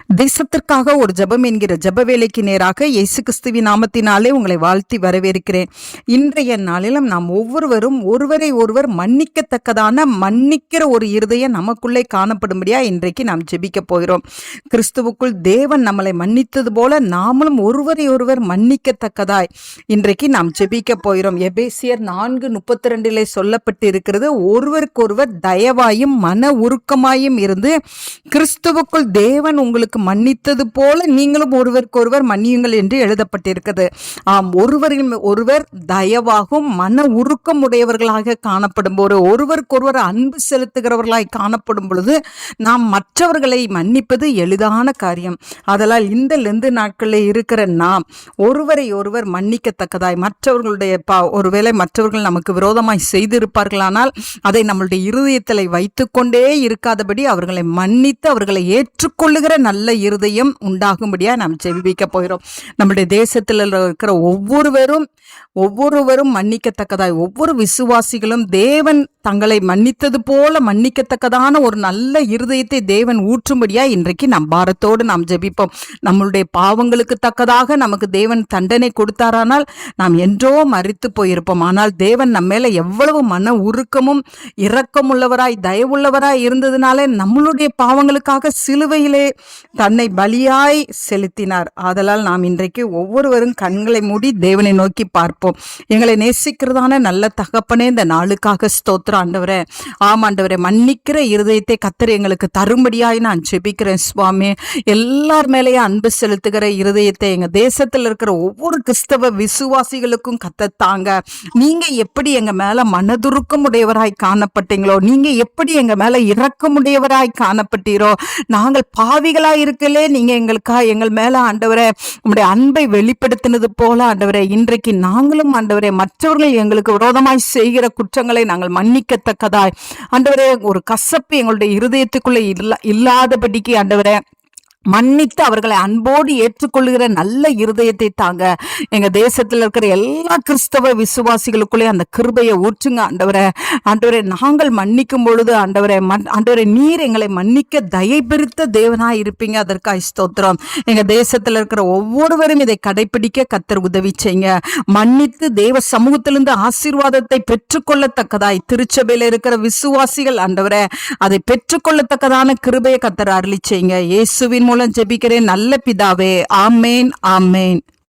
தேசத்திற்காக ஒரு ஜெபம் என்கிற ஜெப வேலைக்கு நேராக இயேசு கிறிஸ்துவின் நாமத்தினாலே உங்களை வாழ்த்தி வரவேற்கிறேன். இன்றைய நாளிலும் நாம் ஒவ்வொருவரும் ஒருவரை ஒருவர் மன்னிக்கத்தக்கதான மன்னிக்கிற ஒரு இருதயம் நமக்குள்ளே காணப்படும்படியா இன்றைக்கு நாம் ஜெபிக்க போகிறோம். கிறிஸ்துவுக்குள் தேவன் நம்மளை மன்னித்தது போல நாமளும் ஒருவரை ஒருவர் மன்னிக்கத்தக்கதாய் இன்றைக்கு நாம் ஜெபிக்க போகிறோம். எபேசியர் 4:32 சொல்லப்பட்டு இருக்கிறது, ஒருவருக்கொருவர் தயவாயும் மன உருக்கமாயும் இருந்து கிறிஸ்துவுக்குள் தேவன் உங்களுக்கு மன்னித்தது போல நீங்களும் ஒருவருக்கொருவர் மன்னியுங்கள் என்று எழுதப்பட்டிருக்கிறது. ஆம், ஒருவரில் ஒருவர் தயவாகும் மன உருக்கம் உடையவர்களாக காணப்படும் போது, ஒருவருக்கொருவர் அன்பு செலுத்துகிறவர்களாய் காணப்படும் பொழுது நாம் மற்றவர்களை மன்னிப்பது எளிதான காரியம். அதனால் இந்த லெந்து நாட்களில் இருக்கிற நாம் ஒருவரை ஒருவர் மன்னிக்கத்தக்கதாய், மற்றவர்களுடைய ஒருவேளை மற்றவர்கள் நமக்கு விரோதமாய் செய்திருப்பார்களானால் அதை நம்மளுடைய இருதயத்தில் வைத்துக்கொண்டே இருக்காதபடி அவர்களை மன்னித்து அவர்களை ஏற்றுக்கொள்ளுகிற நல்ல இருதயம் உண்டாகும்படியா நாம் ஜெபிக்க போகிறோம். நம்முடைய தேசத்தில் இருக்கிற ஒவ்வொருவரும் மன்னிக்கத்தக்கதாய், ஒவ்வொரு விசுவாசிகளும் தேவன் தங்களை மன்னித்தது போல மன்னிக்கத்தக்கதான ஒரு நல்ல இருதயத்தை தேவன் ஊற்றும்படியா இன்றைக்கு நம் பாரத்தோடு நாம் ஜெபிப்போம். நம்மளுடைய பாவங்களுக்கு தக்கதாக நமக்கு தேவன் தண்டனை கொடுத்தாரானால் நாம் என்றோ மரித்து போயிருப்போம். ஆனால் தேவன் நம்ம மேல எவ்வளவு மன உருக்கமும் இரக்கமுள்ளவராய் தயவுள்ளவராய் இருந்ததுனாலே நம்மளுடைய பாவங்களுக்காக சிலுவையிலே தன்னை பலியாய் செலுத்தினார். ஆதலால் நாம் இன்றைக்கு ஒவ்வொருவரும் கண்களை மூடி தேவனை நோக்கி பார்ப்போம். எங்களை நேசிக்கிறதான நல்ல தகப்பனே, இந்த நாளுக்காக ஸ்தோத்திரம் ஆண்டவரே. ஆமாண்டவரே, மன்னிக்கிற இருதயத்தை கர்த்தர் எங்களுக்கு தரும்படியாய் நான் ஜெபிக்கிறேன் சுவாமி. எல்லார் மேலேயும் அன்பு செலுத்துகிற இருதயத்தை எங்க தேசத்தில் இருக்கிற ஒவ்வொரு கிறிஸ்தவ விசுவாசிகளுக்கும் கத்தத்தாங்க. நீங்க எப்படி எங்க மேல மனதுருக்கம் உடையவராய் காணப்பட்டீங்களோ, நீங்க எப்படி எங்க மேல இரக்கமுடையவராய் காணப்பட்டீரோ, நாங்கள் பாவிகளாய் இருக்கலே நீங்க எங்கள் மேல ஆண்டவரே உங்களுடைய அன்பை வெளிப்படுத்தினது போல ஆண்டவரே, இன்றைக்கு நாங்களும் ஆண்டவரே மற்றவர்கள் எங்களுக்கு விரோதமாய் செய்கிற குற்றங்களை நாங்கள் மன்னிக்கத்தக்கதாய் ஆண்டவரே ஒரு கசப்பு எங்களுடைய இருதயத்துக்குள்ளே இல்லாதபடிக்கு ஆண்டவரே மன்னித்து அவர்களை அன்போடு ஏற்றுக்கொள்ளுகிற நல்ல இருதயத்தை தாங்க. எங்க தேசத்தில் இருக்கிற எல்லா கிறிஸ்தவ விசுவாசிகளுக்குள்ளே அந்த கிருபையை ஊற்றுங்க ஆண்டவரே. ஆண்டவரே, நாங்கள் மன்னிக்கும் பொழுது ஆண்டவரே நீர் எங்களை மன்னிக்க தயை பெருத்த தேவனாய் இருப்பீங்க. அதற்காக ஸ்தோத்திரம். எங்க தேசத்தில் இருக்கிற ஒவ்வொருவரும் இதை கடைபிடிக்க கர்த்தர் உதவி செய்யுங்க. மன்னித்து தேவ சமூகத்திலிருந்து ஆசீர்வாதத்தை பெற்றுக்கொள்ளத்தக்கதாய் திருச்சபையில் இருக்கிற விசுவாசிகள் ஆண்டவரே அதை பெற்றுக்கொள்ளத்தக்கதான கிருபையை கர்த்தர் அருளி செய்யுங்க. இயேசுவின் மூலம் ஜெபிக்கிறேன் நல்ல பிதாவே, ஆமேன் ஆமேன்.